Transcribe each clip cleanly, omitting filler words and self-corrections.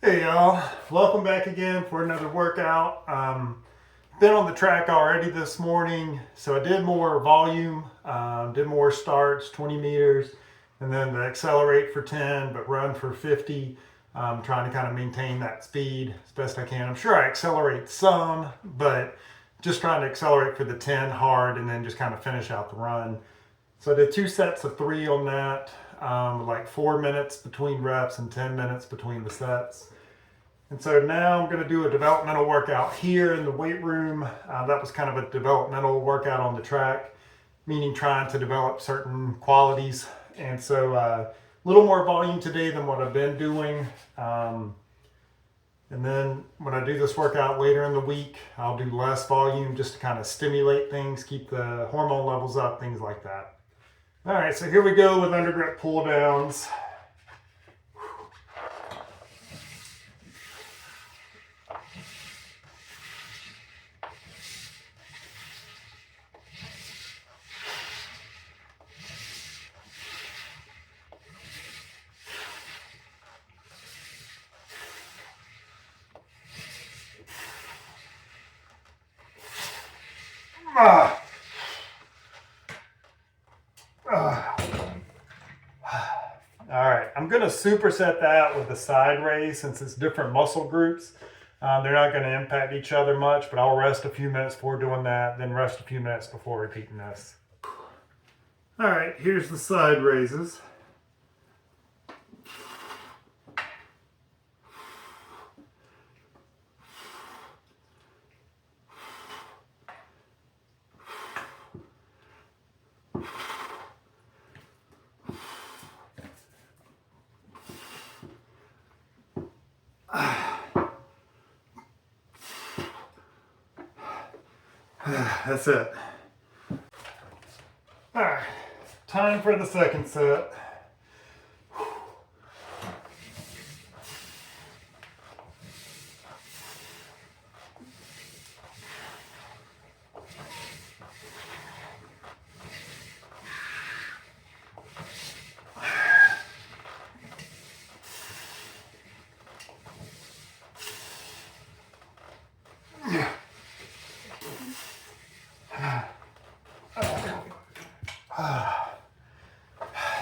Hey y'all, welcome back again for another workout. Been on the track already this morning, so I did more volume, did more starts, 20 meters, and then the accelerate for 10, but run for 50. Trying to kind of maintain that speed as best I can. I'm sure I accelerate some, but just trying to accelerate for the 10 hard and then just kind of finish out the run. So I did 2 sets of 3 on that, like 4 minutes between reps and 10 minutes between the sets. And so now I'm going to do a developmental workout here in the weight room. That was kind of a developmental workout on the track, meaning trying to develop certain qualities. And so a little more volume today than what I've been doing. And then when I do this workout later in the week, I'll do less volume just to kind of stimulate things, keep the hormone levels up, things like that. All right, so here we go with under grip pull downs. All right, I'm going to superset that with the side raise since it's different muscle groups. They're not going to impact each other much, but I'll rest a few minutes before doing that, then rest a few minutes before repeating this. All right, here's the side raises. That's it. All right, time for the second set.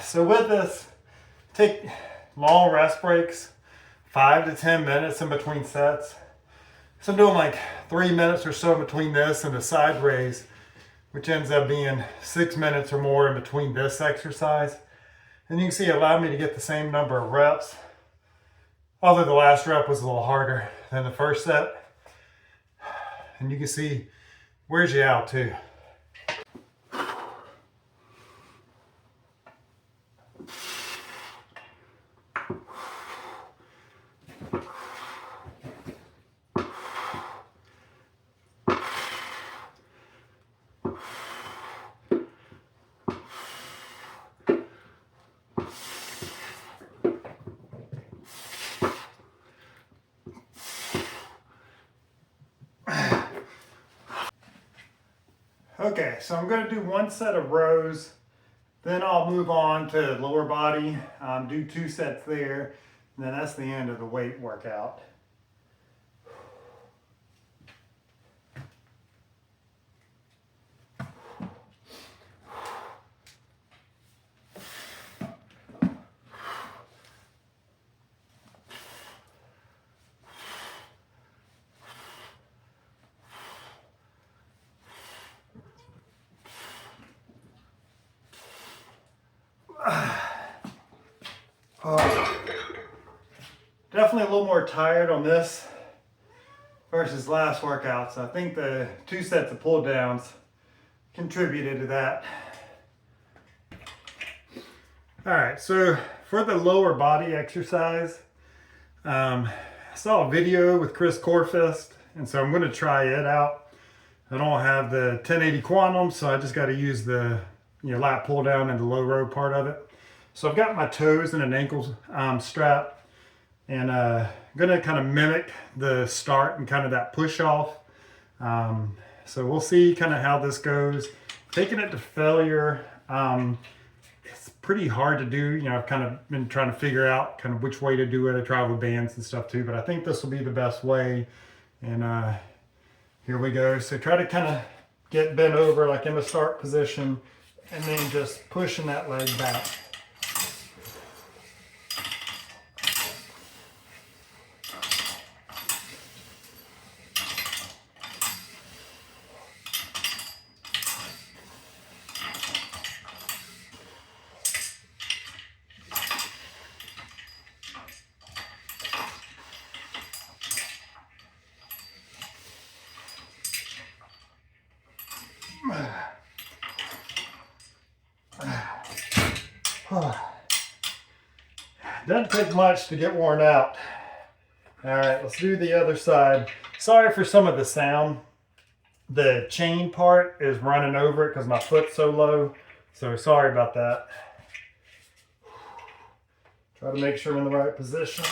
So with this, take long rest breaks, 5 to 10 minutes in between sets. So I'm doing like 3 minutes or so in between this and the side raise, which ends up being 6 minutes or more in between this exercise. And you can see it allowed me to get the same number of reps, although the last rep was a little harder than the first set. And you can see, wears you out too. Okay, so I'm going to do 1 set of rows, then I'll move on to lower body, do 2 sets there, and then that's the end of the weight workout. Definitely a little more tired on this versus last workout, so I think the 2 sets of pull downs contributed to that. All right, so for the lower body exercise, I saw a video with Chris Corfist, and so I'm going to try it out. I don't have the 1080 Quantum, so I just got to use the lat pull down and the low row part of it. So I've got my toes in an ankle strap, and I'm going to kind of mimic the start and kind of that push off. So we'll see kind of how this goes. Taking it to failure, it's pretty hard to do. You know, I've kind of been trying to figure out kind of which way to do it. I try with bands and stuff too, but I think this will be the best way. And here we go. So try to kind of get bent over like in the start position and then just pushing that leg back. Doesn't take much to get worn out. All right, let's do the other side. Sorry for some of the sound. The chain part is running over it because my foot's so low. So sorry about that. Try to make sure I'm in the right position.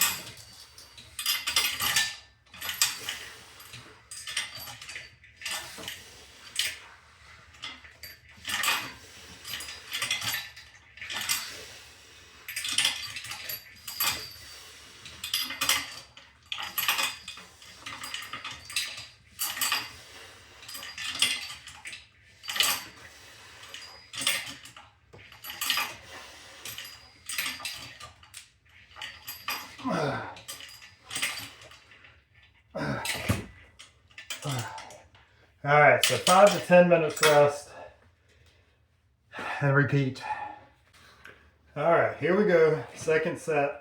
All right, so 5 to 10 minutes rest and repeat. All right, here we go. Second set.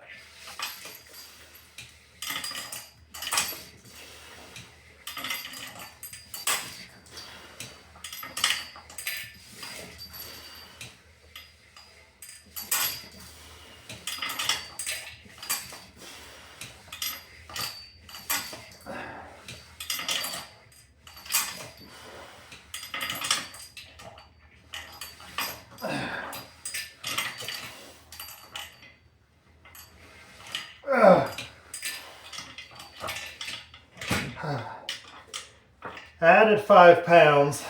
Added 5 pounds.